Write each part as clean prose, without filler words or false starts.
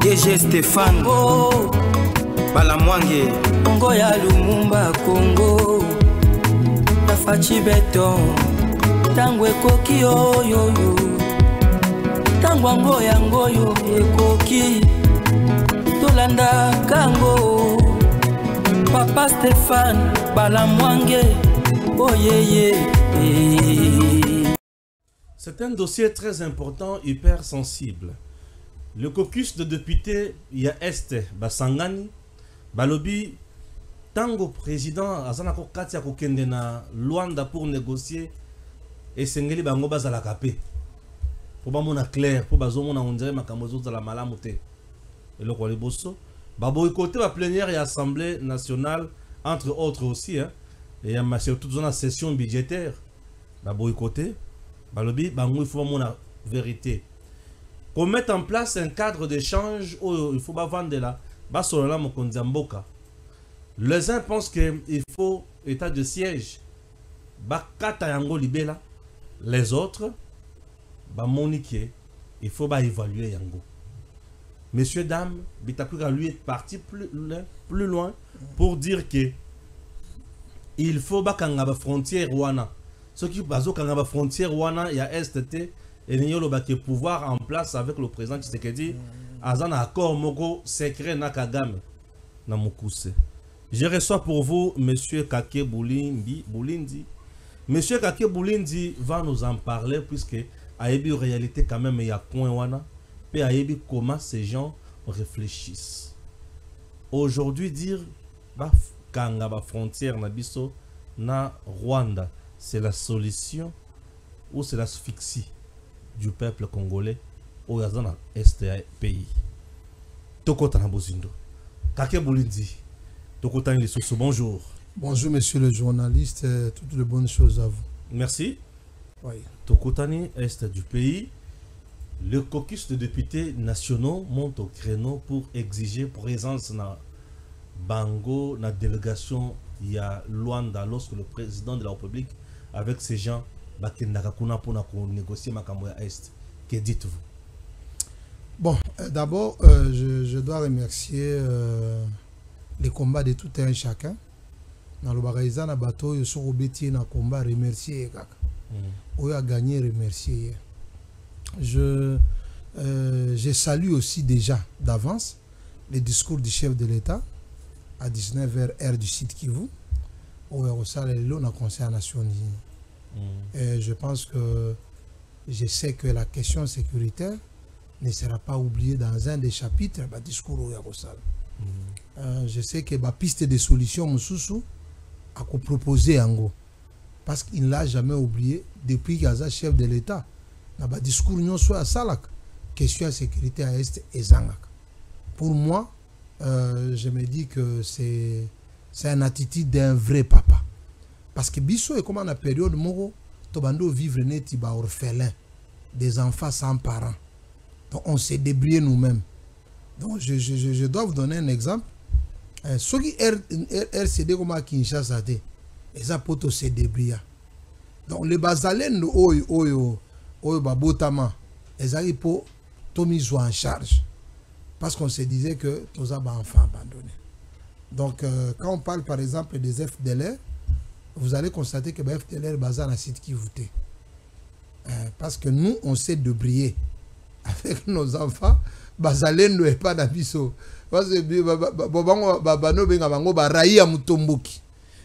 DG Stéphane Balamwange Congo ya Lumumba Congo Tafachi Beton Tango ekoki oyo Tango ngoyo ekoki Tolanda kango Papa Stéphane Balamwange oh yeah. C'est un dossier très important, hyper sensible. Le caucus de députés, il y a Est, Basangani, Balobi, Tango président, Azanako Katia Kokende na Luanda pour négocier, et Sengeli Bango Bazala Kapé. Pour Bamona clair, pour Bazomona Ondere Makamozo de la Malamoute. Et le Kwali Bosso, Baboykote la plénière et assemblée nationale, entre autres aussi, hein, et il y a surtout dans la session budgétaire. Baboykote, Balobi, Bango, il faut la vérité. Qu'on mette en place un cadre d'échange où il faut pas vendre là. Les uns pensent qu'il faut état de siège. Les autres, il faut évaluer Yango. Messieurs, dames, Bitakura lui est parti plus loin pour dire que il faut pas qu'on ait une frontière wana. Ce qui passe quand on a une frontière wana, il y a STT. Et il y a le pouvoir en place avec le président Tshisekedi. Azan accord moko secret na Kagame na Mukuse. Je reçois pour vous monsieur Kake Boulindi. Monsieur Kake Boulindi va nous en parler puisque a une réalité quand même il y a point wana et a une comment ces gens réfléchissent. Aujourd'hui dire ba kanga ba frontière na biso na Rwanda, c'est la solution ou c'est l'asphyxie du peuple congolais au Yazana Est pays. Tokota Nabozindo. Kake Boulindi. Tokota Nilisoso, bonjour. Bonjour monsieur le journaliste, toutes les bonnes choses à vous. Merci. Oui. Tokotani Est du pays. Le caucus de députés nationaux monte au créneau pour exiger présence na Bango, na délégation il y a Luanda lorsque le président de la République avec ces gens pour négocier Makamboya Est. Que dites-vous? Bon, d'abord, je dois remercier les combats de tout un chacun. Dans le Baraïza, na bateau, ils sont obétis dans le combat, remercier. On a gagné, remercier. Je salue aussi déjà d'avance les discours du chef de l'État à 19h heure du site Kivu. Où on a conseil à la Nation Unie. Et je pense que je sais que la question sécuritaire ne sera pas oubliée dans un des chapitres du discours au Yarosal. Je sais que la piste de solution Moussoussou a proposé Ango parce qu'il ne l'a jamais oublié depuis qu'il y a chef de l'État. Dans le discours nous soit à Salak, question sécurité à Est et Zangak. Pour moi, je me dis que c'est une attitude d'un vrai papa. Parce que Bissot est comme en la période où Tobando vivre net orphelin, des enfants sans parents. Donc on s'est débrouillé nous-mêmes. Donc je dois vous donner un exemple. Ceux qui RCD comme à Kinshasa, ils ont se débrouillé. Donc les basalènes oyo babotama, ils arrivent pour tout mis en charge. Parce qu'on se disait que tous avons enfants abandonnés. Donc quand on parle par exemple des FDLR, vous allez constater que le FDLR est basé dans le site qui votait. Parce que nous, on sait de briller. Avec nos enfants, Bazalen ne est pas dans Bisso. Parce que Raïa Mutomboki.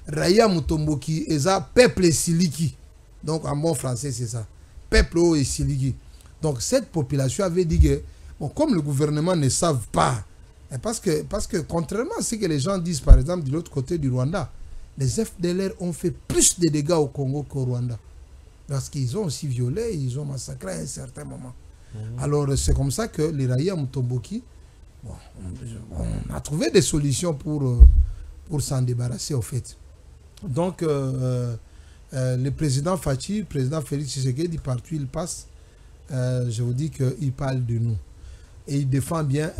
Raïa Mutomboki est un peuple siliki. Donc en bon français, c'est ça. Peuple et siliki. Donc cette population avait dit que, bon, comme le gouvernement ne savent pas, parce que contrairement à ce que les gens disent, par exemple, de l'autre côté du Rwanda, les FDLR ont fait plus de dégâts au Congo qu'au Rwanda. Parce qu'ils ont aussi violé, ils ont massacré à un certain moment. Alors c'est comme ça que les Raïa Mutomboki, bon, on a trouvé des solutions pour s'en débarrasser au fait. Donc le président Fachi, le président Félix Tshisekedi, partout il passe, je vous dis qu'il parle de nous. Et il défend bien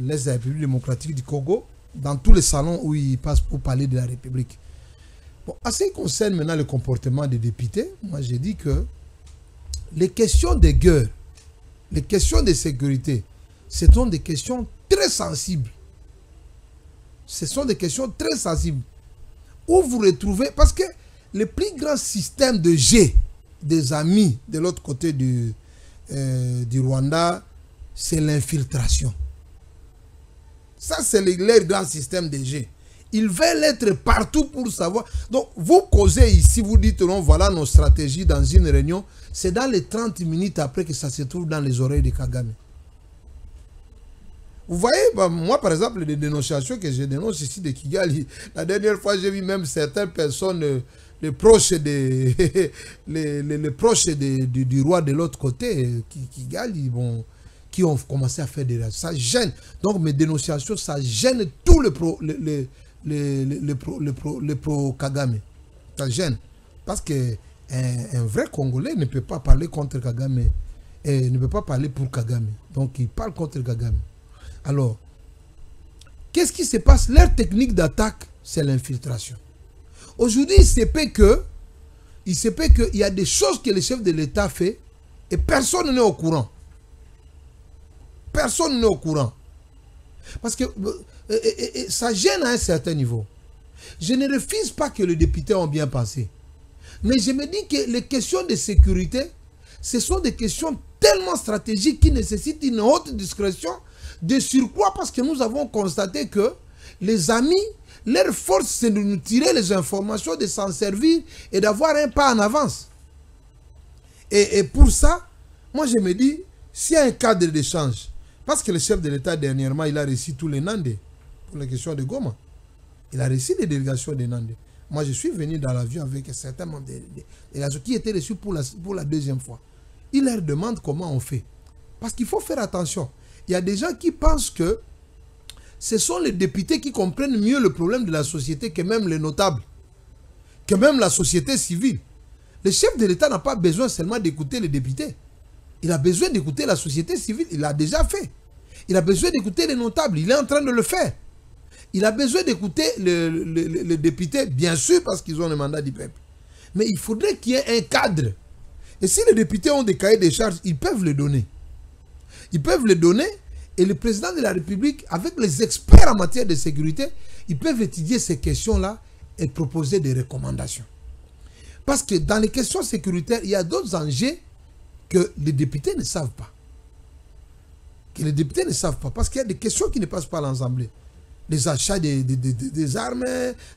l'Est de la République démocratique du Congo dans tous les salons où il passe pour parler de la République. Bon, en ce qui concerne maintenant le comportement des députés, moi j'ai dit que les questions de guerre, les questions de sécurité ce sont des questions très sensibles. Ce sont des questions très sensibles. Où vous retrouvez, parce que le plus grand système de G des amis de l'autre côté du Rwanda, c'est l'infiltration. Ça, c'est leur grand système de G. Ils veulent être partout pour savoir. Donc, vous causez ici, vous dites, non, voilà nos stratégies dans une réunion. C'est dans les 30 minutes après que ça se trouve dans les oreilles de Kagame. Vous voyez, moi, par exemple, les dénonciations que je dénonce ici de Kigali, la dernière fois, j'ai vu même certaines personnes, les proches, les proches du roi de l'autre côté, Kigali, bon, qui ont commencé à faire des... Ça gêne. Donc, mes dénonciations, ça gêne tout le pro-Kagame. Ça gêne. Parce que un vrai Congolais ne peut pas parler contre Kagame et ne peut pas parler pour Kagame. Donc, il parle contre Kagame. Alors, qu'est-ce qui se passe? Leur technique d'attaque, c'est l'infiltration. Aujourd'hui, il se peut qu'il y a des choses que le chef de l'État fait et personne n'est au courant. Personne n'est au courant. Parce que ça gêne à un certain niveau. Je ne refuse pas que les députés ont bien pensé. Mais je me dis que les questions de sécurité, ce sont des questions tellement stratégiques qui nécessitent une haute discrétion de surcroît, parce que nous avons constaté que les amis, leur force, c'est de nous tirer les informations, de s'en servir et d'avoir un pas en avance. Et pour ça, moi je me dis, s'il y a un cadre d'échange, parce que le chef de l'État dernièrement, il a reçu tous les Nandais pour les questions de Goma. Il a reçu les délégations des Nandais. Moi je suis venu dans l'avion avec certains membres des délégations qui étaient reçus pour la deuxième fois. Il leur demande comment on fait. Parce qu'il faut faire attention. Il y a des gens qui pensent que ce sont les députés qui comprennent mieux le problème de la société que même les notables, que même la société civile. Le chef de l'État n'a pas besoin seulement d'écouter les députés. Il a besoin d'écouter la société civile. Il l'a déjà fait. Il a besoin d'écouter les notables. Il est en train de le faire. Il a besoin d'écouter les députés, bien sûr, parce qu'ils ont le mandat du peuple. Mais il faudrait qu'il y ait un cadre. Et si les députés ont des cahiers de charges, ils peuvent le donner. Ils peuvent le donner et le président de la République, avec les experts en matière de sécurité, ils peuvent étudier ces questions-là et proposer des recommandations. Parce que dans les questions sécuritaires, il y a d'autres enjeux que les députés ne savent pas. Que les députés ne savent pas. Parce qu'il y a des questions qui ne passent pas à l'Assemblée. Les achats des armes,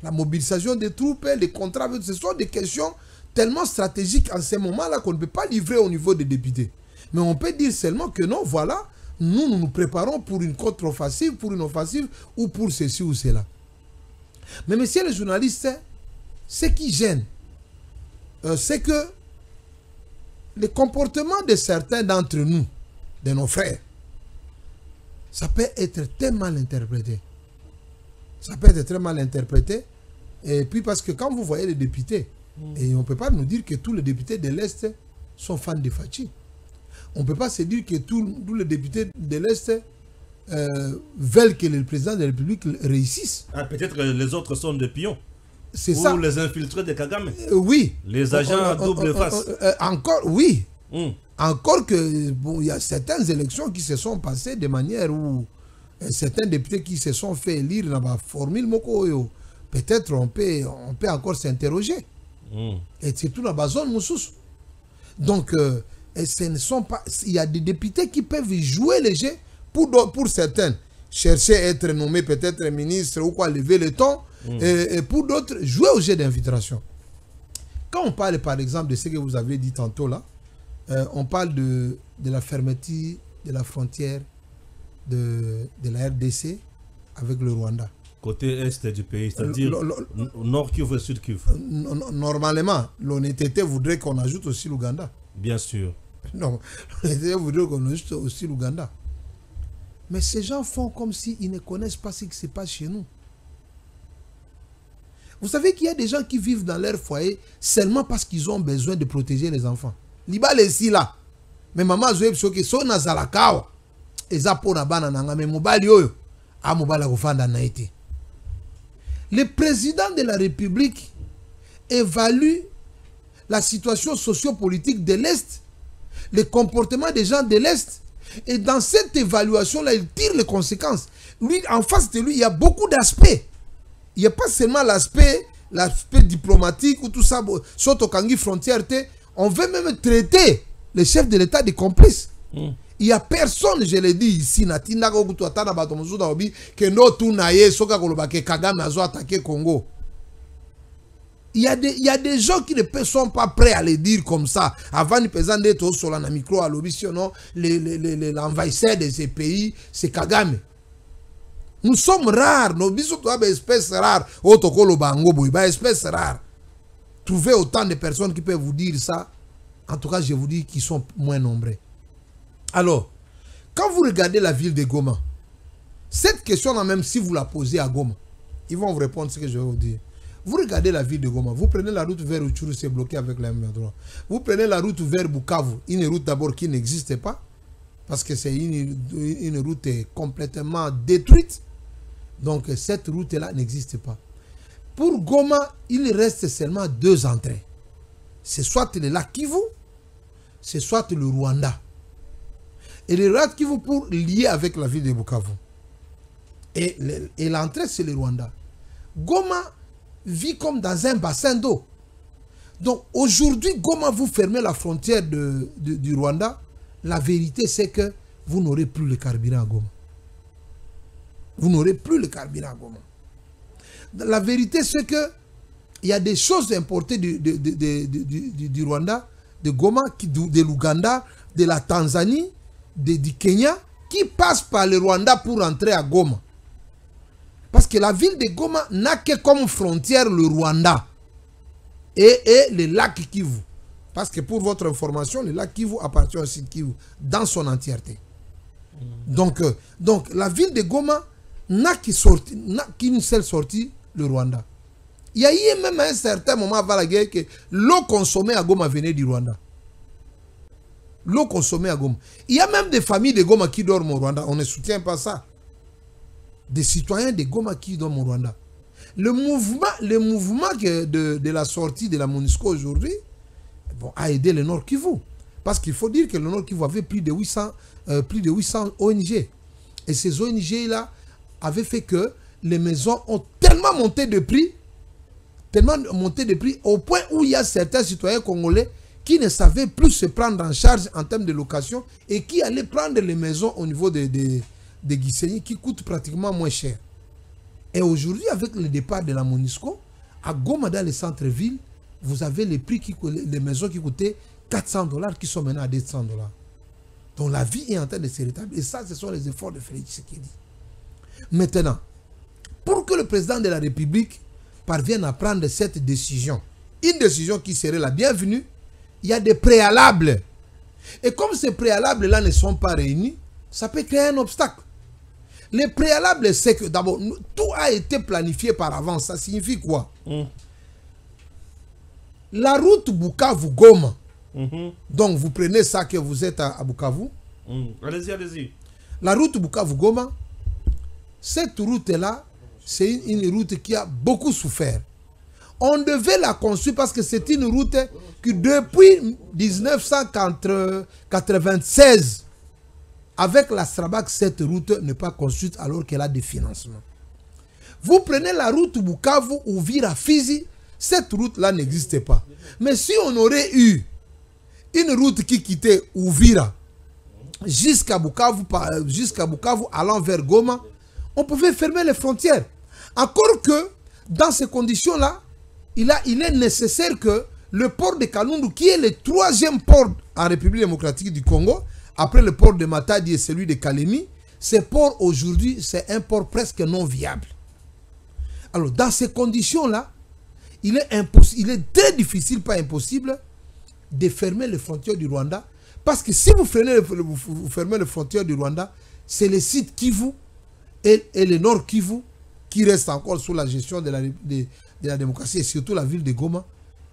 la mobilisation des troupes, les contrats, ce sont des questions tellement stratégiques en ce moment-là qu'on ne peut pas livrer au niveau des députés. Mais on peut dire seulement que non, voilà, nous nous préparons pour une contre-offensive, pour une offensive ou pour ceci ou cela. Mais messieurs les journalistes, ce qui gêne, c'est que le comportement de certains d'entre nous, de nos frères, ça peut être très mal interprété. Ça peut être très mal interprété. Et puis parce que quand vous voyez les députés, et on ne peut pas nous dire que tous les députés de l'Est sont fans de Fachi. On ne peut pas se dire que tous les députés de l'Est veulent que le président de la République réussisse. Ah, peut-être que les autres sont des pions. C'est ça. Ou les infiltrés de Kagame. Oui. Les agents à double face. Encore, oui. Encore que, bon, il y a certaines élections qui se sont passées de manière où certains députés qui se sont fait élire dans la formule Mokoyo, peut-être on peut encore s'interroger. Et c'est tout dans la zone Moussous. Donc, ce ne sont pas, il y a des députés qui peuvent jouer les jeux pour certains. Chercher à être nommé peut-être ministre ou quoi, lever le ton. Et pour d'autres, jouer au jeu d'infiltration. Quand on parle par exemple de ce que vous avez dit tantôt là, on parle de la fermeture de la frontière de la RDC avec le Rwanda. Côté est du pays, c'est-à-dire nord Kivu et sud Kivu. Normalement, l'honnêteté voudrait qu'on ajoute aussi l'Ouganda. Bien sûr. Non, l'honnêteté voudrait qu'on ajoute aussi l'Ouganda. Mais ces gens font comme s'ils ne connaissent pas ce qui se passe chez nous. Vous savez qu'il y a des gens qui vivent dans leur foyer seulement parce qu'ils ont besoin de protéger les enfants. Liba les si là. Mais maman zoe psoke so na zalakawa. Eza pona bana nanga me mobali oyo. A mobala kufanda na été. Le président de la République évalue la situation sociopolitique de l'Est, le comportement des gens de l'Est, Et dans cette évaluation-là, il tire les conséquences. Lui, en face de lui, il y a beaucoup d'aspects. Il n'y a pas seulement l'aspect diplomatique ou tout ça. Surtout quand il y a frontière, on veut même traiter les chefs de l'État des complices. Il n'y a personne, je l'ai dit ici, que Kagame a attaqué Congo. Il y a des gens qui ne sont pas prêts à le dire comme ça. Avant de présenter tout sur la micro à l'obission, l'envahisseur de ces pays, c'est Kagame. Nous sommes rares. Nos bisous sont des espèces rares. Espèces rares. Trouvez autant de personnes qui peuvent vous dire ça. En tout cas, je vous dis qu'ils sont moins nombreux. Alors, quand vous regardez la ville de Goma, cette question-là, même si vous la posez à Goma, ils vont vous répondre ce que je vais vous dire. Vous regardez la ville de Goma, vous prenez la route vers Rutshuru, c'est bloqué avec la M23. Vous prenez la route vers Bukavu, une route d'abord qui n'existe pas, parce que c'est une route complètement détruite. Donc cette route-là n'existe pas. Pour Goma, il reste seulement 2 entrées. C'est soit le lac Kivu, c'est soit le Rwanda. Et le lac Kivu pour lier avec la ville de Bukavu. Et l'entrée, c'est le Rwanda. Goma vit comme dans un bassin d'eau. Donc aujourd'hui, Goma, vous fermez la frontière du Rwanda. La vérité, c'est que vous n'aurez plus le carburant à Goma. Vous n'aurez plus le carburant à Goma. La vérité, c'est que il y a des choses importées du Rwanda, de Goma, de l'Ouganda, de la Tanzanie, du Kenya, qui passent par le Rwanda pour entrer à Goma. Parce que la ville de Goma n'a que comme frontière le Rwanda et le lac Kivu. Parce que pour votre information, le lac Kivu appartient au site Kivu dans son entièreté. Donc la ville de Goma n'a qu'une seule sortie, le Rwanda. Il y a eu même un certain moment avant la guerre que l'eau consommée à Goma venait du Rwanda. L'eau consommée à Goma. Il y a même des familles de Goma qui dorment au Rwanda. On ne soutient pas ça. Des citoyens de Goma qui dorment au Rwanda. Le mouvement de la sortie de la MONUSCO aujourd'hui a aidé le Nord Kivu. Parce qu'il faut dire que le Nord Kivu avait plus de 800 ONG. Et ces ONG-là avaient fait que les maisons ont tellement monté de prix au point où il y a certains citoyens congolais qui ne savaient plus se prendre en charge en termes de location et qui allaient prendre les maisons au niveau de Gisenyi qui coûtent pratiquement moins cher. Et aujourd'hui, avec le départ de la MONUSCO, à Goma, dans les centres-villes, vous avez les prix les maisons qui coûtaient $400 qui sont maintenant à $200. Donc la vie est en train de se rétablir. Et ça, ce sont les efforts de Félix Tshisekedi. Maintenant, pour que le président de la République parvienne à prendre cette décision, une décision qui serait la bienvenue, il y a des préalables. Et comme ces préalables-là ne sont pas réunis, ça peut créer un obstacle. Les préalables, c'est que d'abord, tout a été planifié par avance. Ça signifie quoi? La route Bukavu-Goma. Donc, vous prenez ça que vous êtes à Bukavu. Allez-y, allez-y. La route Bukavu-Goma, cette route-là, c'est une route qui a beaucoup souffert. On devait la construire parce que c'est une route qui, depuis 1996, avec la Strabag, cette route n'est pas construite alors qu'elle a des financements. Vous prenez la route Bukavu ou Uvira-Fizi, cette route-là n'existe pas. Mais si on aurait eu une route qui quittait Uvira jusqu'à Bukavu allant vers Goma, on pouvait fermer les frontières. Encore que, dans ces conditions-là, il est nécessaire que le port de Kalundu, qui est le 3e port en République démocratique du Congo, après le port de Matadi et celui de Kalemi, ce port aujourd'hui, c'est un port presque non viable. Alors, dans ces conditions-là, il est très difficile, pas impossible, de fermer les frontières du Rwanda. Parce que si vous fermez les frontières du Rwanda, c'est le site Kivu et le Nord Kivu qui restent encore sous la gestion de la démocratie et surtout la ville de Goma,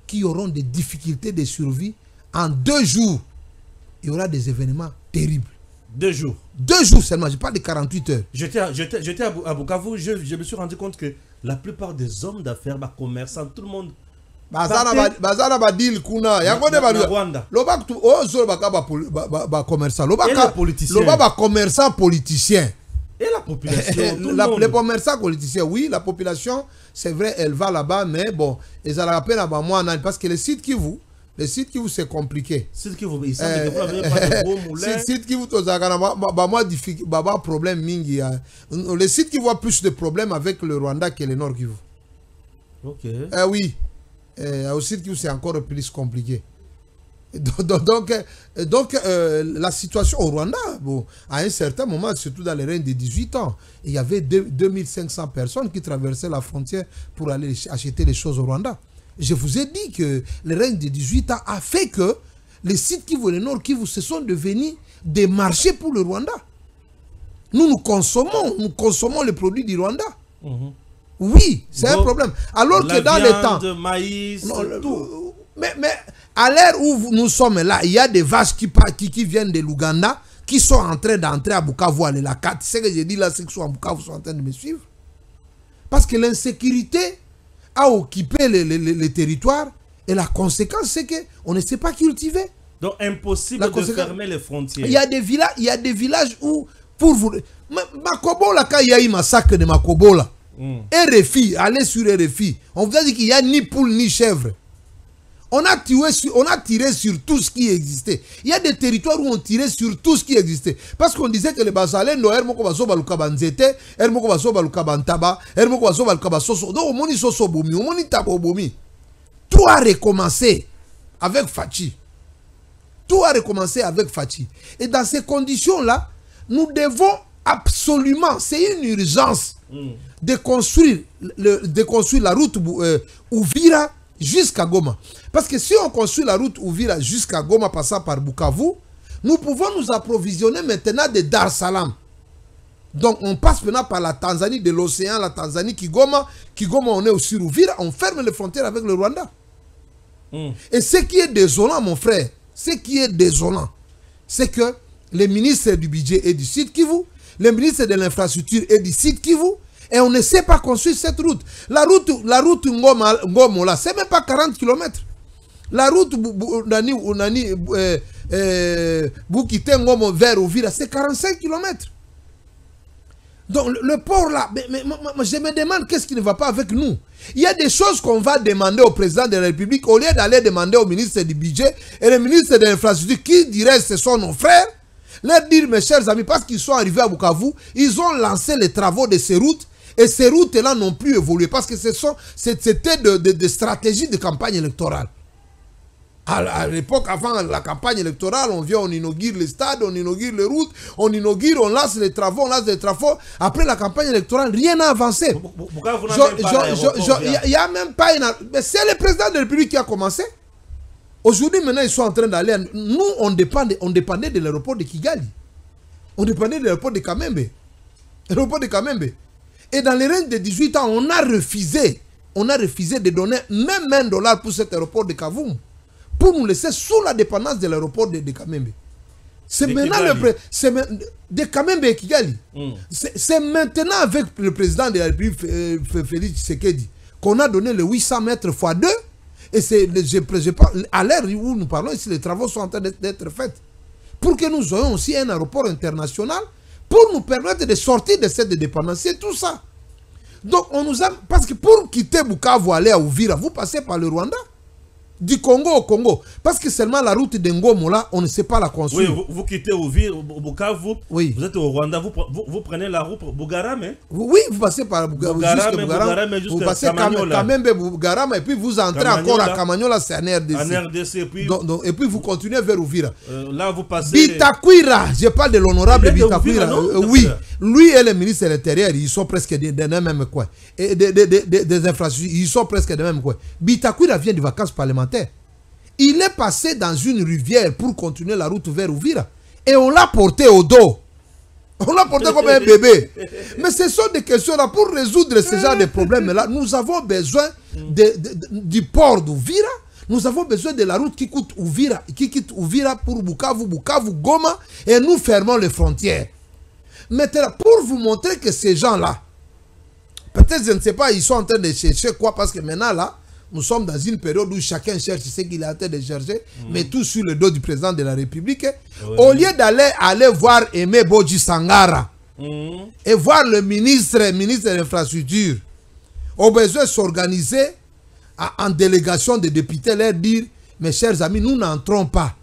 qui auront des difficultés de survie. En 2 jours, il y aura des événements terribles. 2 jours. 2 jours seulement, je parle de 48 heures. J'étais à Bukavu, je me suis rendu compte que la plupart des hommes d'affaires, commerçants, tout le monde bazana ba deal kuna yango ne ba Rwanda. Loba zo ba commerçant loba ba commerçant politicien. Et la population, les commerçants politiciens, oui, la population, c'est vrai, elle va là-bas, mais bon, ils ont la peine à moi, parce que les sites qui vous, c'est compliqué. Site qui vous, il semble que vous n'avez pas de gros moulins. Site qui vous, moi, problème mingi. Les sites qui voient plus de problèmes avec le Rwanda que le Nord Kivu. Ok. Oui, au site qui vous, c'est encore plus compliqué. Donc, la situation au Rwanda, bon, à un certain moment, surtout dans les règnes de 18 ans, il y avait 2500 personnes qui traversaient la frontière pour aller acheter les choses au Rwanda. Je vous ai dit que le règne de 18 ans a fait que les sites Kivu et le Nord Kivu se sont devenus des marchés pour le Rwanda. Nous consommons les produits du Rwanda. Oui, c'est un problème. Alors que dans les temps... Le maïs, tout. Mais à l'heure où nous sommes là, il y a des vaches qui viennent de l'Ouganda, qui sont en train d'entrer à Bukavu, à la 4. C'est ce que j'ai dit là, c'est que à Bukavu sont en train de me suivre. Parce que l'insécurité a occupé les territoires et la conséquence, c'est qu'on ne sait pas cultiver. Donc impossible de fermer les frontières. Il y a des villages où, pour vous... Makobola, quand il y a eu massacre de Makobola, RFI, allez sur RFI, on vous a dit qu'il n'y a ni poule ni chèvre. On a tiré sur tout ce qui existait. Il y a des territoires où on tirait sur tout ce qui existait. Parce qu'on disait que les Bazalendo, Hermoko Basoba Lukabanzete, Hermoko Basoba Lukabantaba, Hermoko Basoba Lukabasoso. Donc, on Soso Bomi, on Tabo Bomi. Tout a recommencé avec Fachi. Tout a recommencé avec Fachi. Et dans ces conditions-là, nous devons absolument, c'est une urgence, de construire la route Uvira jusqu'à Goma. Parce que si on construit la route Uvira jusqu'à Goma passant par Bukavu, nous pouvons nous approvisionner maintenant de Dar es Salaam. Donc on passe maintenant par la Tanzanie, de l'océan, la Tanzanie, Kigoma, on est aussi Uvira, on ferme les frontières avec le Rwanda. Et ce qui est désolant, mon frère, c'est que le ministre du budget est du Sud Kivu, le ministre de l'infrastructure est du Sud Kivu, et on ne sait pas construire cette route. La route Ngoma, c'est même pas 40 km. La route Bukite Ngoma vers Uvira, c'est 45 km. Donc le port là, je me demande qu'est-ce qui ne va pas avec nous. Il y a des choses qu'on va demander au président de la République, au lieu d'aller demander au ministre du budget et le ministre de l'infrastructure qui dirait ce sont nos frères, leur dire mes chers amis, parce qu'ils sont arrivés à Bukavu, ils ont lancé les travaux de ces routes. Et ces routes-là n'ont plus évolué parce que c'était des stratégies de campagne électorale. À l'époque, avant la campagne électorale, on vient, on inaugure les stades, on inaugure les routes, on lance les travaux, Après la campagne électorale, rien n'a avancé. Il n'y a même pas une... Mais c'est le président de la République qui a commencé. Aujourd'hui, maintenant, ils sont en train d'aller... Nous, on dépendait de l'aéroport de Kigali. On dépendait de l'aéroport de Kamembe. Et dans les règnes de 18 ans, on a refusé de donner même $1 pour cet aéroport de Kavumu, pour nous laisser sous la dépendance de l'aéroport de Kamembe. C'est maintenant de Kamembe et Kigali. C'est maintenant avec le président de la République, Félix Tshisekedi, qu'on a donné le 800 mètres x 2. Et c'est à l'heure où nous parlons ici, les travaux sont en train d'être faits. Pour que nous ayons aussi un aéroport international, pour nous permettre de sortir de cette dépendance. C'est tout ça. Donc, on nous a... Parce que pour quitter Bukavu, aller à Uvira, vous passez par le Rwanda. Du Congo au Congo. Parce que seulement la route de Ngoma, là, on ne sait pas la construire. Oui, vous quittez Uvira, Bukavu, oui. Vous êtes au Rwanda, vous prenez la route Bugarame. Oui, vous passez par Bugarame, vous passez Kamembe, Bugarame, et puis vous entrez encore à Kamanyola, c'est un RDC. En RDC, et puis... et puis vous continuez vers Uvira. Là, vous passez... Bitakwira, je parle de l'honorable Bitakwira. Oui, lui et le ministre de l'Intérieur, ils sont presque des mêmes coins. Et des infrastructures, ils sont presque des mêmes coins. Bitakwira vient de vacances parlementaires. Il est passé dans une rivière pour continuer la route vers Uvira. Et on l'a porté au dos. On l'a porté comme un bébé. Mais ce sont des questions là. Pour résoudre ce genre de problèmes-là, nous avons besoin du port d'Uvira. Nous avons besoin de la route qui quitte Uvira pour Bukavu, Goma. Et nous fermons les frontières. Maintenant, pour vous montrer que ces gens-là, peut-être, je ne sais pas, ils sont en train de chercher quoi. Parce que maintenant, là, nous sommes dans une période où chacun cherche ce qu'il est en train de chercher, mais tout sur le dos du président de la République. Au lieu aller voir Aimé Bodji Sangara et voir le ministre de l'Infrastructure, au besoin de s'organiser en délégation de députés, leur dire, mes chers amis, nous n'entrons pas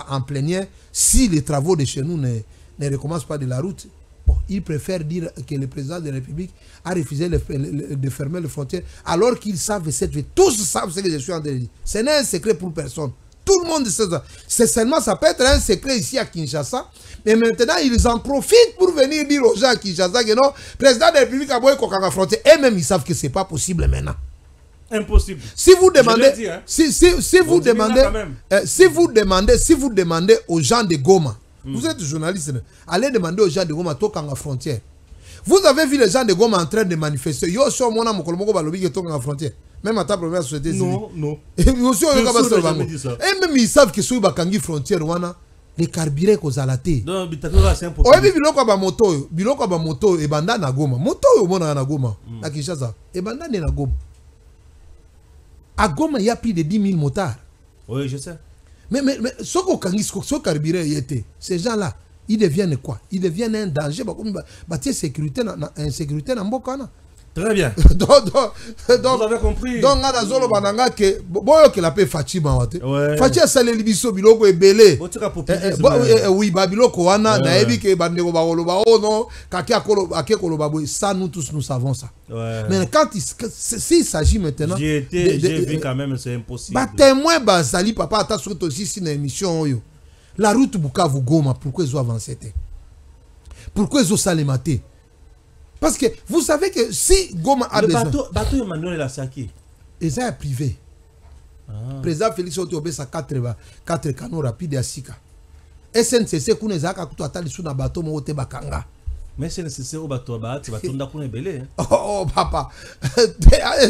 en plénière si les travaux de chez nous ne recommencent pas de la route. Bon, ils préfèrent dire que le président de la République a refusé de fermer les frontières alors qu'ils savent tous savent ce que je suis en train de dire. Ce n'est un secret pour personne. Tout le monde sait ça. C'est seulement, ça peut être un secret ici à Kinshasa, mais maintenant ils en profitent pour venir dire aux gens à Kinshasa que non, le président de la République a besoin qu'on frontière. Et même ils savent que ce n'est pas possible maintenant. Impossible. Si vous demandez, dit, hein. si vous demandez aux gens de Goma, vous êtes journaliste, allez demander aux gens de Goma Tokanga frontière. Vous avez vu les gens de Goma en train de manifester. Yo so mona mokolomoko balobi ke Tokanga frontière. Même à ta première société civile. Non. Et même ils savent que sur bakangi frontière wana les carburants aux alaté. Non, bitakura c'est important. Oyebi biloko ba moto e banda na Goma. Moto yo mona na Goma. Na Kinshasa. E banda na Goma. À Goma, il y a plus de 10 000 motards. Oui, je sais. Mais ce carburant y était, ces gens-là, ils deviennent quoi? Ils deviennent un danger. Sécurité dans Bokana. Très bien. Donc, vous avez compris. Donc, on a zolo bananga que boyo que la paix Fatima wate. Fatima sale libiso biloko ebele. Oui, babiloko wana na ebi ke bandeko ba koloba oh non, kaki koloba boy, ça nous tous nous savons ça. Mais quand s'il s'agit maintenant, j'ai vu quand même c'est impossible. Ba témoin bazali papa ata surtout aussi si na émission yo. La route Bukavu Goma, pourquoi ils ont avancé? Pourquoi ils ont salématé? Parce que vous savez que si Goma a besoin... Le bateau Emmanuel Lasaki. Et ça est privé. Président Félix Otobe sa 4 canaux rapides à Sika. SNCC kune zaka kuto atali suna bateau mo te bakanga. Mais SNCC au bateau bateau nda kune belé. Oh papa.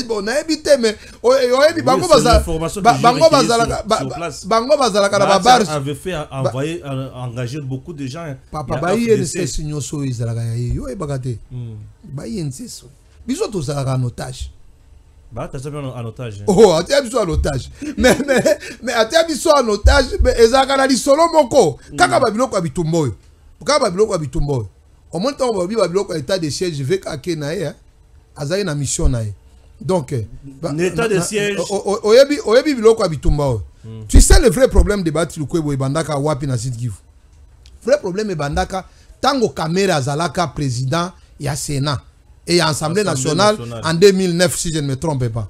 Bon na ebité mais oyebi bango bazala na babar avait fait engager beaucoup de gens. Papa bayi NC signo so izalaka yo e bagate. Bayi NC so. Biso to zalaka en otage. Bah t'as jamais en otage. Oh, atia biso en otage. Mais atia biso en otage mais ezalaka na lisolo moko. Kaka babiloko abitumbo. Kaka babiloko abitumbo. Au moins, on va vivre avec l'état de siège, je vais qu'à naïe, à une mission naïe. Donc, l'état de siège. Tu sais le vrai problème de Batiloukwebo et Bandaka Wapi na Sud Kivu. Le vrai problème est Bandaka, Tango Kamera Zalaka président, il y a Sénat et Assemblée nationale en 2009, si je ne me trompe pas.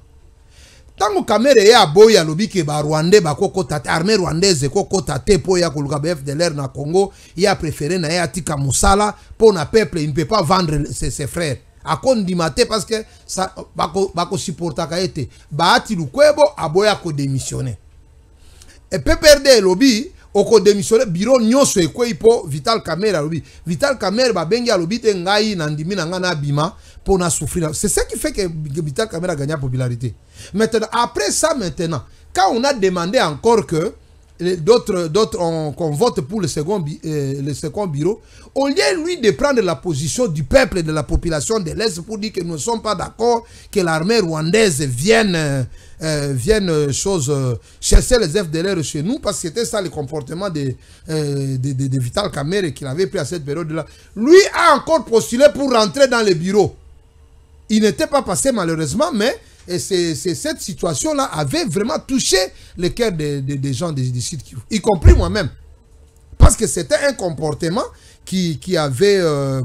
Tango Kamera est à Boya, lobi ke ba Rwandais, ba koko tate, armée rwandaise, koko tate, po ya koluka FDLR na Congo, il a préféré na ya tika Moussala, pour na peuple, il ne peut pas vendre ses frères. A condimate parce que ça, bako supporta ka ete, ba ati lukwebo, a Boya ko démissionner. Et PPRD lobby, oko démissionner, bureau nyonso e kwe ipo, Vital Kamera lobby. Vital Kamera ba bengi a lobby te ngai nandimi na ngana bima, pour na souffrir. C'est ça qui fait que Vital Kamera a gagné la popularité. Maintenant, après ça, quand on a demandé encore que d'autres qu'on vote pour le second bureau, au lieu lui de prendre la position du peuple et de la population de l'Est pour dire que nous ne sommes pas d'accord que l'armée rwandaise vienne chercher les FDLR chez nous, parce que c'était ça le comportement de Vital Kamera qu'il avait pris à cette période-là. Lui a encore postulé pour rentrer dans le bureau. Il n'était pas passé malheureusement, mais cette situation-là avait vraiment touché le cœur des gens des sites, y compris moi-même. Parce que c'était un comportement qui avait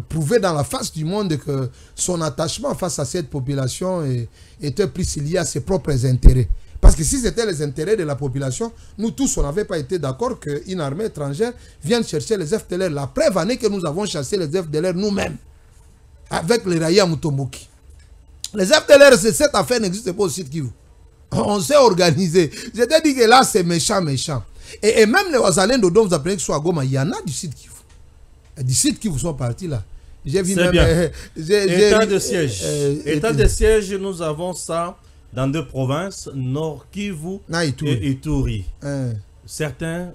prouvé dans la face du monde que son attachement face à cette population était plus lié à ses propres intérêts. Parce que si c'était les intérêts de la population, nous tous, on n'avait pas été d'accord qu'une armée étrangère vienne chercher les FDLR. La preuve en est que nous avons chassé les FDLR nous-mêmes, avec les Raya Mutomboki. Les FDLR, cette affaire n'existe pas au site Kivu. On s'est organisé. Je t'ai dit que là, c'est méchant. Et même les Wazalendo dont vous apprenez que soit à Goma, il y en a du site Kivu. Du site Kivu sont partis là. J'ai vu même... État de siège. État de siège, nous avons ça dans 2 provinces, Nord Kivu et Ituri. Certains...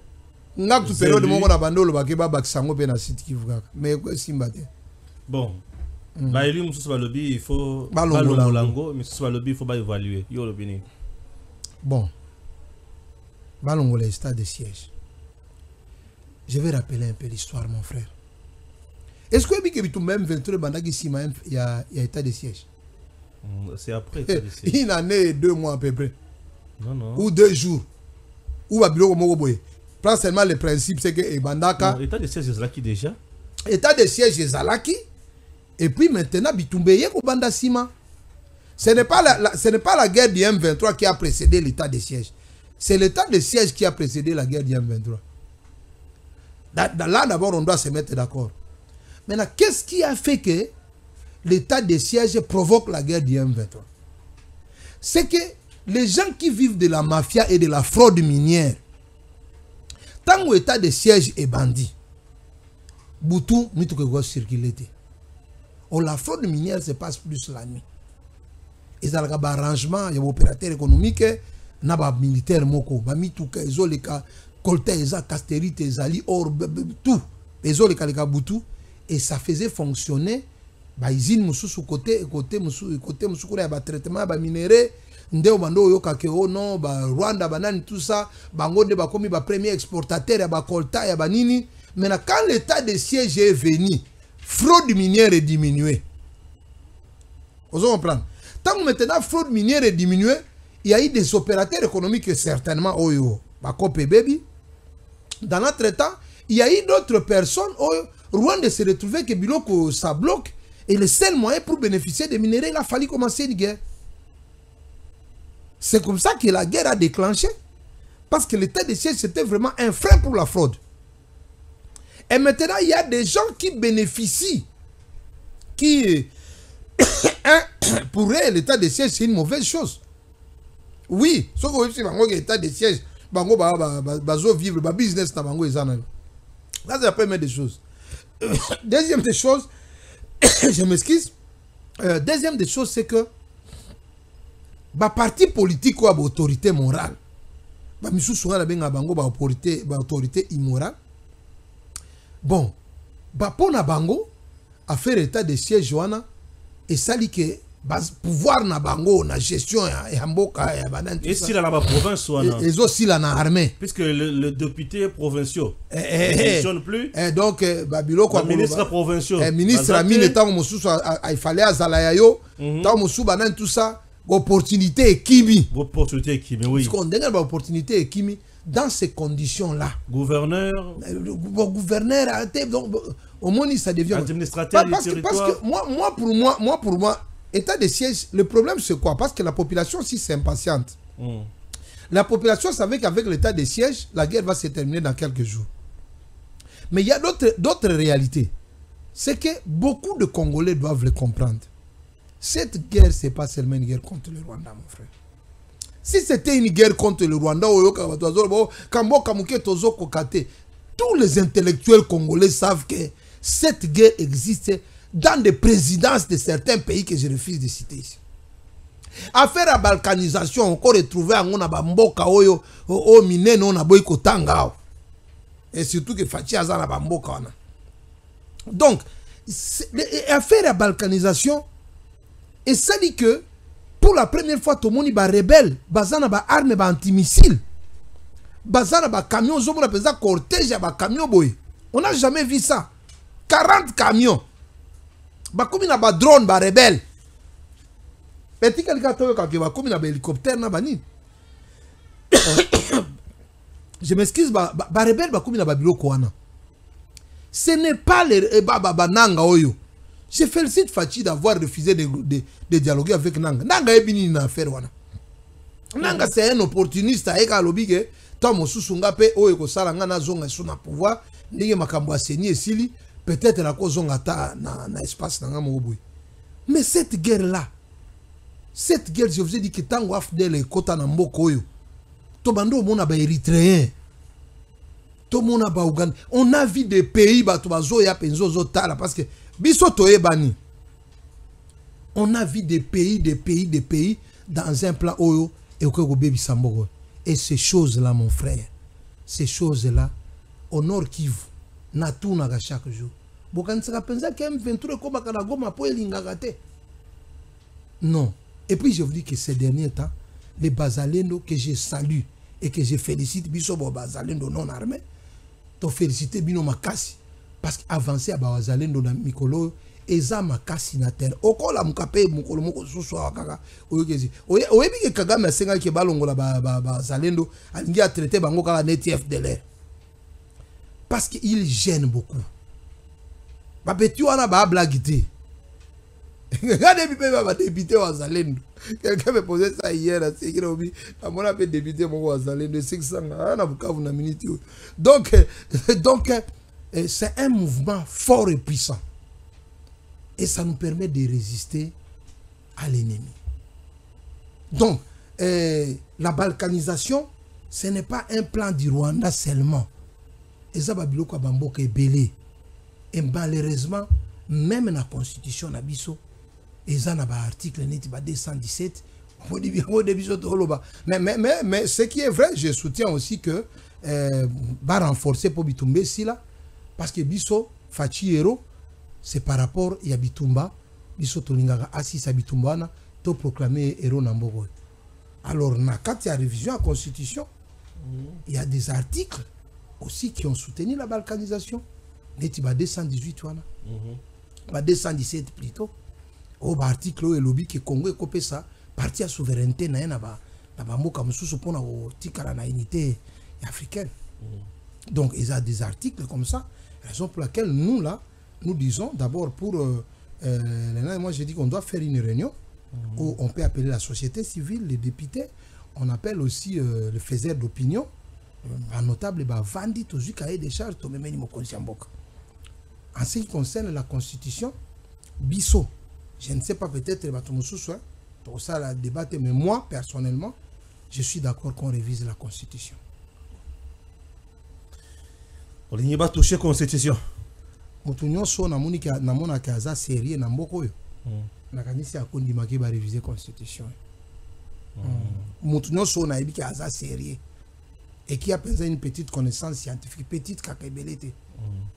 Bon. Bah, il faut évaluer. Bon. Balongo les stades de siège. Je vais rappeler un peu l'histoire, mon frère. Est-ce que tu même 23 bandagi il y a état de siège? C'est après état de siège. Il en est 2 mois à peu près. Non. Ou 2 jours. Ou à Bilo Mogoboy. Prends seulement le principe, c'est que Bandaka. État de siège Zalaki déjà. État de siège Zalaki. Et puis maintenant, Bitumbeye au Banda Sima. Ce n'est pas la guerre du M23 qui a précédé l'état de siège. C'est l'état de siège qui a précédé la guerre du M23. Là, d'abord, on doit se mettre d'accord. Maintenant, qu'est-ce qui a fait que l'état de siège provoque la guerre du M23? C'est que les gens qui vivent de la mafia et de la fraude minière, tant que l'état de siège est bandit, Boutou, nous devons circuler. La fraude minière se passe plus la nuit. Il y a un arrangement, il y a un opérateur économique, il y a un militaire, il y a un colta, il y a un castérite, il y a tout. Il y a un Boutou. Et ça faisait fonctionner. Ils ont un côté, il y a un traitement, il minéré. Ndeo bando yo kakeo no ba Rwanda banani tout ça bango de ba komi ba premier exportateur ya ba colta ya ba nini. Maintenant quand l'état de siège est venu, fraude minière est diminuée. Vous comprenez? Tant que maintenant fraude minière est diminuée, il y a eu des opérateurs économiques certainement oyo ba copé baby. Dans notre temps, il y a eu d'autres personnes oyo Rwanda se retrouvait que biloko ça bloque et le seul moyen pour bénéficier des minéraux il a fallu commencer une guerre. C'est comme ça que la guerre a déclenché. Parce que l'état de siège, c'était vraiment un frein pour la fraude. Et maintenant, il y a des gens qui bénéficient. Qui, pour eux, l'état de siège, c'est une mauvaise chose. Oui, ce que c'est l'état de siège, bango bazo vivre, ba business na bango ezana. Ça c'est la première des choses. Deuxième des choses, je m'excuse. Deuxième des choses, c'est que ba parti politique ou ba autorité morale ba misusu ngala benga bango ba autorité immorale bon ba pona bango a faire état de siège wana et sali que pouvoir na bango na gestion ya mboka ya banane et si la province wana et aussi la na armée puisque le député provincial ne fonctionne plus et donc babilo quoi ministre provincial ministre amine tant mususu il fallait azala yayo tant mususu banane tout ça opportunité et kimi. Opportunité et kimi, oui. Parce qu'on donne l'opportunité et kimi dans ces conditions-là. Gouverneur. Gouverneur, au moins ça devient. Administrateur du territoire. Parce que moi, pour moi, état de siège, le problème c'est quoi? Parce que la population aussi c'est impatiente. La population savait qu'avec l'état de siège, la guerre va se terminer dans quelques jours. Mais il y a d'autres réalités. C'est que beaucoup de Congolais doivent le comprendre. Cette guerre, ce n'est pas seulement une guerre contre le Rwanda, mon frère. Si c'était une guerre contre le Rwanda, tous les intellectuels congolais savent que cette guerre existe dans des présidences de certains pays que je refuse de citer ici. Affaire à balkanisation, encore retrouvé en Mboka Oyo, au Mine, on a boyko Tanga. Et surtout que Fachi Azana Bamboka. Donc, affaire à balkanisation, et ça dit que pour la première fois, tout le monde est rebelle. Bazana ba arme ba antimissile. Bazana ba camion, zo mona pesa cortège ba camion boy. On n'a jamais vu ça. 40 camions. Ba komi na ba drone ba rebelle. Petit quelqu'un to ka ba komi na ba hélicoptère na bani. Je m'excuse ba rebelle ba komi na ba biloko wana. Ce n'est pas les ba nanga oyo. Je félicite Fachi d'avoir refusé de dialoguer avec Nanga. Nanga est bien une affaire. Nanga c'est un opportuniste. Il a lobby que Tom Susunga pe o eko sala ngana zonga suna pouvoir. Ndenge makambo aseni esili peut-être la cause zonga ta na espace nanga moboui. Mais cette guerre là, je vous ai dit que tango afdele kota na mboko oyo. To bando mona ba érythréen. To mona ba Ouganda. On a vu des pays ba to bazo ya penzo zo tala parce que on a vu des pays dans un plan oyo et ces choses-là, mon frère, ces choses-là, au Nord Kivu, natuna chaque jour. Non. Et puis je vous dis que ces derniers temps, les Bazalendo que je salue et que je félicite, biso Bazalendo non armé, to féliciter bino makasi parce qu'avancer à Bazalendo na mikolo eza makasi na terre. Okola mukape mukolo moko susu akaka oyekezi. Oyebi ke Kagame asenga ke balongola Bazalendo alingi a traiter bango kaka neti FDLR. Parce qu'il gêne beaucoup. Babeti wana ba blagité. Regardez bien député au Zalendo. Quelqu'un me posait ça hier, c'est qu'il a oublié. À mon avis, député mon Zalendo 500 na minute. Donc c'est un mouvement fort et puissant. Et ça nous permet de résister à l'ennemi. Donc la balkanisation, ce n'est pas un plan du Rwanda seulement. Et ça va biloko bamboka ebele. Et malheureusement, même dans la constitution nabiso et ça na ba article neti ba 217 mais ce qui est vrai, je soutiens aussi que va renforcer pour Bitumba si là parce que biso fachi héros c'est par rapport à Bitumba biso tolingaka assis à Bitumba na to proclamer héros na mbogo. Alors quand il y a révision à la constitution, il y a des articles aussi qui ont soutenu la balkanisation. Neti ba 218 wana. Ba 217 plutôt. Au article et lobby que Congo est ça parti à souveraineté na ba mboka mususu pona o tikala na unité africaine. Donc il y a des articles comme ça, raison pour laquelle nous là nous disons d'abord pour moi je dis qu'on doit faire une réunion où on peut appeler la société civile, les députés, on appelle aussi le faiseur d'opinion, un notable Vandi Tozu cahier des charges to memeni mokonzi mboka. En ce qui concerne la constitution, biso, je ne sais pas peut-être pour ça la débat, mais moi personnellement, je suis d'accord qu'on révise la constitution. On n'y va toucher constitution. Mutunyo so na monika na mona kaza sérieux na mboko yo. Na kanisi akondi maki ba réviser constitution. Mutunyo so na ebiki kaza sérieux et qui a besoin une petite connaissance scientifique, petite kakebelete.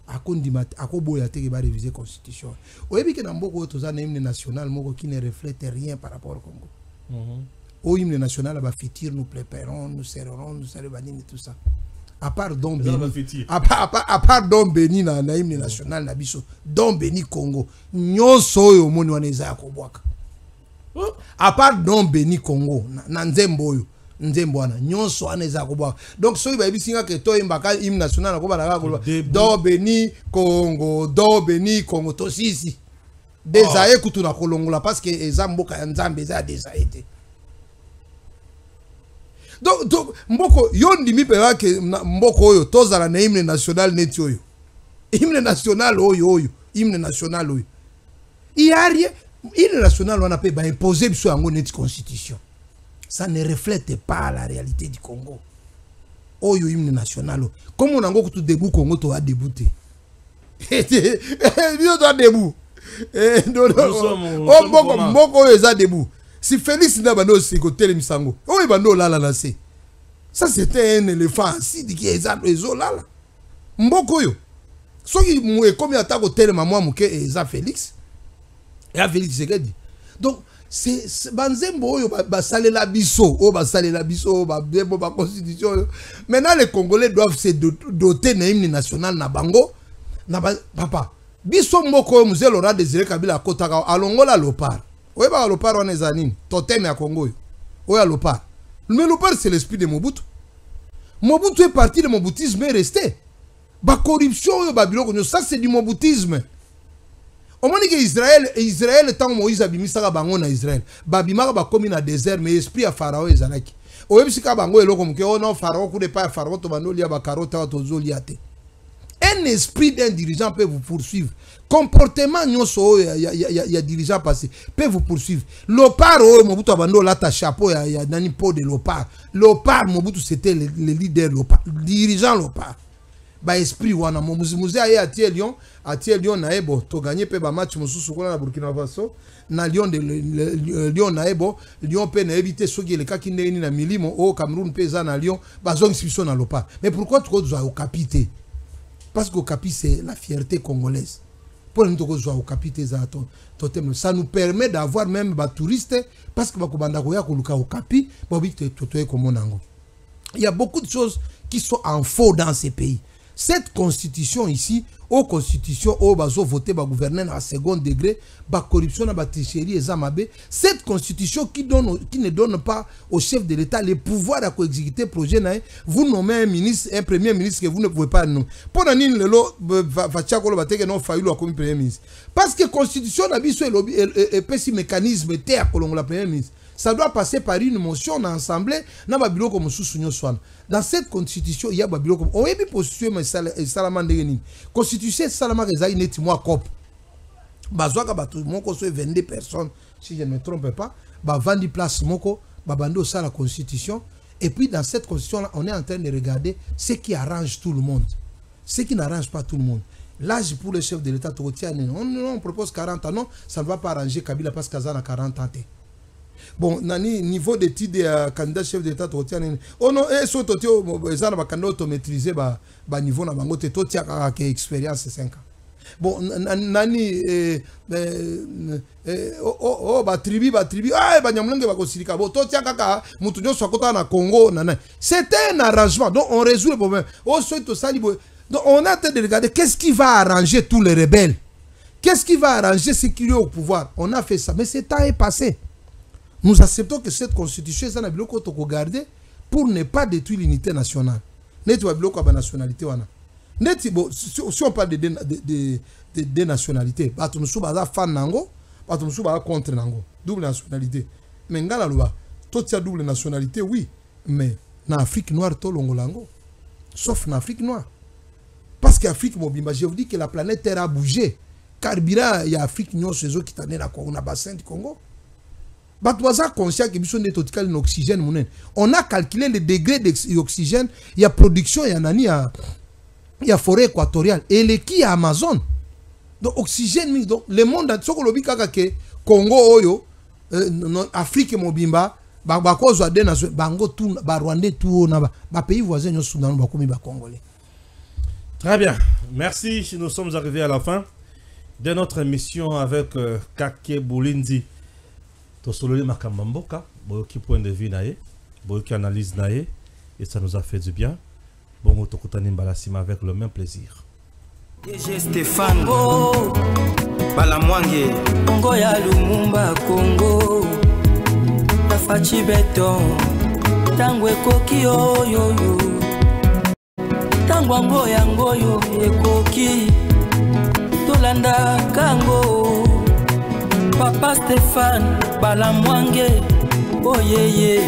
Akondi mat akoboya te ba réviser constitution. Oyebi ke na mboko to za na hymne national moko qui ne reflète rien par rapport au Congo. Au hymne national ba fitir nous préparons, nous serrerons, nous cérébanine tout ça. À part Don Béni, à part Don Béni na hymne national na biso, Don Béni Congo, nyonso yo moni wana eza kobwaka. À part Don Béni Congo na nzembo yo, nzembo wana nyonso wana eza kobwaka. Donc so ba bisinga ke to imbaka hymne national na ko bana ka Don Béni Congo, Don Béni Congo to sisi. Desaye kutu na kolongola parce que eza mboka ya nzambe eza desaye. Donc mboko yondi mi pera ke mboko oyo tozala na hymne national neti oyo. Hymne national oyo hymne national oyo. Iari hymne national wana pe ba imposer biso yango neti constitution. Ça ne reflète pas la réalité du Congo. Oyo hymne national. Comme on ango kutu debout Congo to a débouté. Bio to a debout. Mboko oyo eza debout. Si Félix n'a pas de côté misango, oh il va nous là c'est. Ça c'était un éléphant assis qui est là. Mboko yo. So qui moué comme il attaque au tel maman mouké et ça Félix. Et à Félix c'est dit. Donc c'est banzembo yo ba salé la biso, oh ba salé la biso, ba bebo ba constitution. Maintenant les Congolais doivent se doter d'un hymne national na bango. Na papa. Biso mboko yo mzee Laurent Désiré Kabila kotaka alongola lopar. Oui, bah, le par on est zanine. Totem à Congo. Oui, le par. Mais le par, c'est l'esprit de Mobutu. Mobutu est parti de Mobutisme et resté. Bah, corruption, Babylone, ça c'est du Mobutisme. On m'a dit que Israël, tant que Moïse a bimi ça bango na Israël. Babima ba comme na désert, mais esprit à Pharaon et Zalaki. Au même si Kabango est là comme que oh non, Pharaon, coup de pas Pharaon, to bano lia ba karota to zoliate. Un esprit d'un dirigeant peut vous poursuivre. Comportement, il y a dirigeant passé, peut vous poursuivre. L'opar, Mobutu Abando, là, ta chapeau, il y a un pot de l'opar. L'opar, Mobutu, c'était le leader, l'opar, dirigeant l'opar. Bah, esprit, wana, Mouzé aye à Lyon, naebo, to gagné, pe ba match, Moussou, na Burkina Faso, na Lyon, Lyon, naebo, Lyon, pe na éviter ceux qui les cas qui n'est na Milimo, au Cameroun, paysan à Lyon, bah, zone suspicion à l'opar. Mais pourquoi tu dois au capité? Parce qu'au capi, c'est la fierté congolaise. Pour nous au capite totem. Ça nous permet d'avoir même des touristes parce que au capi, il y a beaucoup de choses qui sont en faux dans ces pays. Cette constitution ici, aux constitutions, au bazo voté par gouvernement à second degré, par corruption, par tricherie et zamabé, cette constitution qui ne donne pas au chef de l'État le pouvoir à exécuter le projet, vous nommez un ministre, un premier ministre que vous ne pouvez pas nommer. Pour nous, premier ministre. Parce que la constitution est un mécanisme terre pour le premier ministre. Ça doit passer par une motion dans l'Assemblée. Dans cette constitution, il y a Babylon comme on est bien posture mais Salaman de constitution Salaman Rezaï net moi cop. Bazoaka batu moko so 22 personnes si je ne me trompe pas. Ba vandi place moko ba bando ça la constitution et puis dans cette constitution là on est en train de regarder ce qui arrange tout le monde. Ce qui n'arrange pas tout le monde. L'âge pour le chef de l'État on propose 40 ans non, ça ne va pas arranger Kabila parce qu'Azan a 40 ans. Bon, nani niveau d'études de candidat chef d'État oh non et so totio ezana ba candidat automatisé ba niveau na bango te totia ka expérience 5 ans. Bon nani ba tribu ba nyamlenge ba kosirika bo totia kaka mutu nyo sokota na Congo nana. C'était un arrangement donc on résout le problème. Oh so to sali donc on a train de regarder qu'est-ce qui va arranger tous les rebelles. Qu'est-ce qui va arranger ceux qui sont au pouvoir. On a fait ça mais ce temps est passé. Nous acceptons que cette constitution est un bloc garder pour ne pas détruire l'unité nationale. Si on parle de nationalité, nous sommes fan nango, nous sommes contre nango, double nationalité. Mais double nationalité, oui, mais en Afrique noire, tout l'ongolango, sauf en Afrique noire. Parce qu'Afrique, je vous dis que la planète Terre a bougé. Car il y a Afrique noire, c'est eux qui t'en est la bassin du Congo. Conscient que l'oxygène, on a calculé le degré d'oxygène, il y a production, il y a forêt équatoriale et les qui à Amazon. Donc oxygène, donc le monde entier, Congo, Oyo, Afrique, Mobimba, pays voisins, Congolais. Très bien, merci. Nous sommes arrivés à la fin de notre émission avec Kake Boulindi. Tosololi Makamamboka, boyoki point de vue nae, boyoki analyse nae, et ça nous a fait du bien. Bon, Tokutani Mbalasima avec le même plaisir. DG Stéphane Balamwange, Congo ya Lumumba Congo, Tafachi Beton, Tangwe Koki yo, Tangwango yangoyo Ekoki, Tolanda Kango. Papa Stéphane Balamwange, oh yeah yeah.